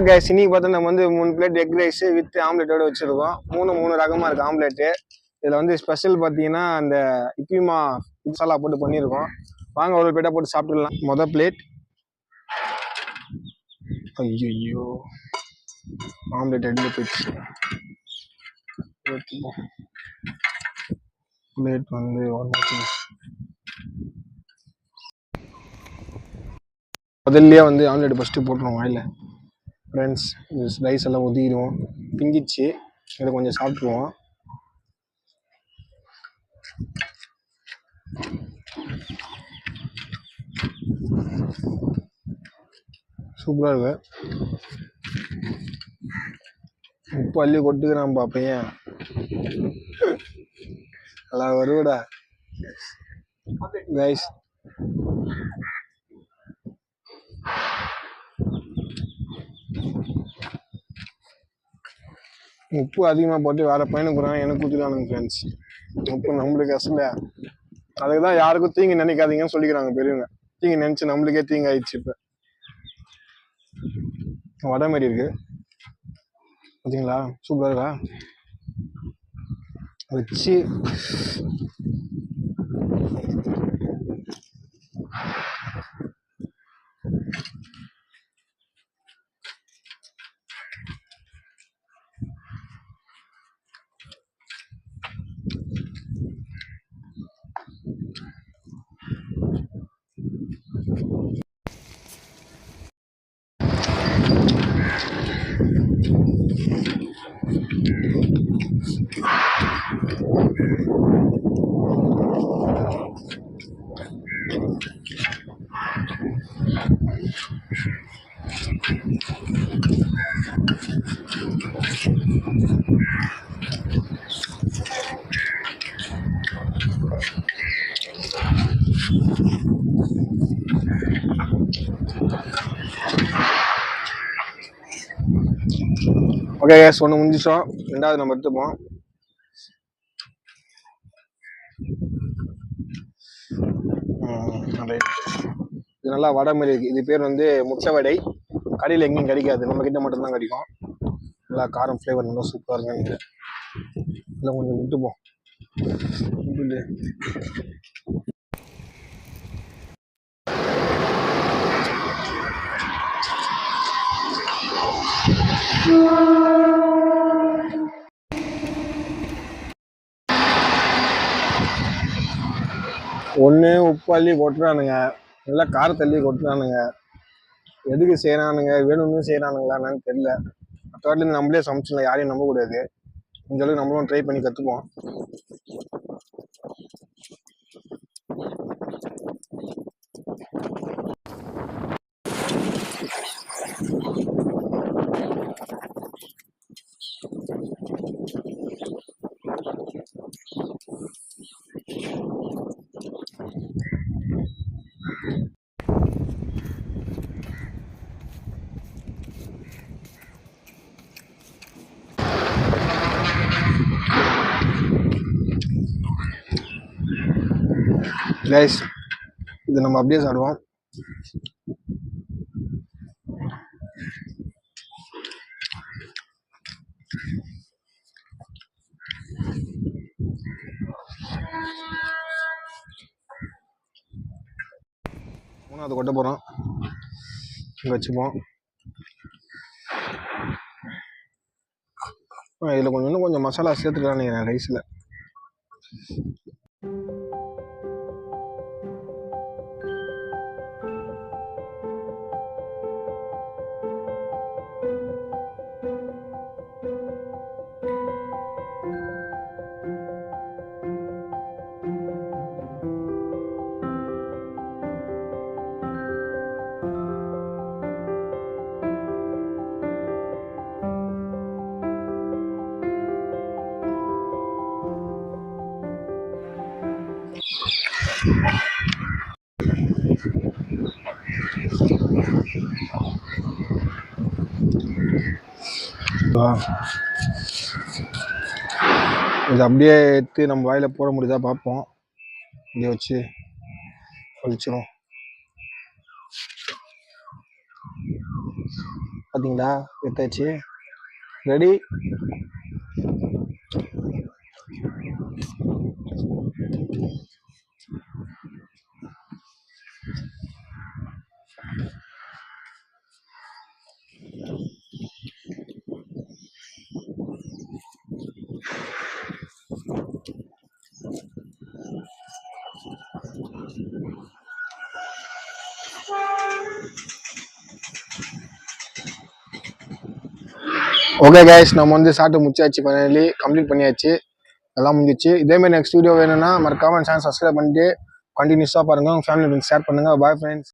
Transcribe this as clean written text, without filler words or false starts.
Case இன்னைக்கு பார்த்தா நம்ம வந்து 3 பிளேட் எக் ரைஸ் வித் ஆம்லெட்டோட வச்சிருக்கோம். மூணு ரகமா இருக்கு ஆம்லெட்டு. இதுல வந்து ஸ்பெஷல் பார்த்தீங்கன்னா அந்த இப்பிமா மசாலா போட்டு பண்ணியிருக்கோம். வாங்க ஒரு பிளேட்டா போட்டு சாப்பிட்டுடலாம். மொதல் பிளேட். ஐயோ ஆம்லெட் எடுத்து போயிடுச்சு. பிளேட் வந்து முதல்லயே வந்து ஆம்லெட் ஃபஸ்ட்டு போட்டுருவோம் வாயில். ஃப்ரெண்ட்ஸ் ரைஸ் எல்லாம் ஊற்றிடுவோம். பிங்கிச்சு இதை கொஞ்சம் சாப்பிட்ருவோம். சூப்பராக இருக்கு. உப்பு அள்ளி கொட்டுக்கிறான் பையன். நல்லா வருவடா கைஸ். உப்பு அதிகமாக போட்டு வேற பையனுக்குறான், எனக்கு ஊற்றிடானுங்க ஃப்ரெண்ட்ஸ். உப்பு நம்மளுக்கு அசல. அதுக்கு தான் யாருக்கும் தீங்கு நினைக்காதீங்கன்னு சொல்லிக்கிறாங்க பெரியவங்க. தீங்கு நினைச்சு நம்மளுக்கே தீங்கு ஆயிடுச்சு. இப்போ வடை மாதிரி இருக்கு பார்த்தீங்களா? சூப்பராக இருக்கா? வச்சு ஓகே கேஸ், ஒன்று முடிஞ்சிச்சோம். ரெண்டாவது நம்ம எடுத்துப்போம். இது நல்லா வடை மாதிரி இருக்கு. இது பேர் வந்து முட்டை வடை. கடையில் எங்கேயும் கிடைக்காது, நம்ம கிட்ட மட்டும்தான் கிடைக்கும். நல்லா காரம் ஃப்ளேவர் நல்லா சூப்பராக இருக்கு. இல்லை கொஞ்சம் விட்டுப்போம். ஒன்று உப்பு அள்ளி கொட்டுறானுங்க, நல்லா காரத்தள்ளி கொட்டுறானுங்க. எதுக்கு செய்யறானுங்க, வேணும்னு செய்யறானுங்களான்னு தெரியல. மற்ற வாட்டிலேருந்து நம்மளே சமைச்சிடலாம், யாரையும் நம்ப கூடாது. இந்த அளவுக்கு நம்மளும் ட்ரை பண்ணி கற்றுப்போம். கைஸ், இது நம்ம அப்படியே சாப்பிடுவோம். மூணாவது கொட்ட போகிறோம், இங்கே வச்சுப்போம். இதில் இன்னும் கொஞ்சம் மசாலா சேர்த்துக்கலான்னு நினைக்கிறேன் ரைஸில். இது அப்படியே எடுத்து நம்ம வாயில போட முடியுதா பார்ப்போம். இப்படியே வச்சு வலிச்சிடும். பார்த்தீங்களா எடுத்தாச்சு. ரெடி. ஓகே கைஸ், நம்ம வந்து சாப்பிட்டு முடிச்சாச்சு. ஃபைனலி கம்ப்ளீட் பண்ணியாச்சு. எல்லாம் முடிஞ்சிச்சு. இதேமாதிரி நெக்ஸ்ட் வீடியோ வேணும்னா மறக்காம சேனல் சப்ஸ்கிரைப் பண்ணிட்டு கண்டினியூஸாக பாருங்கள். உங்கள் ஃபேமிலி ஷேர் பண்ணுங்கள். Bye friends.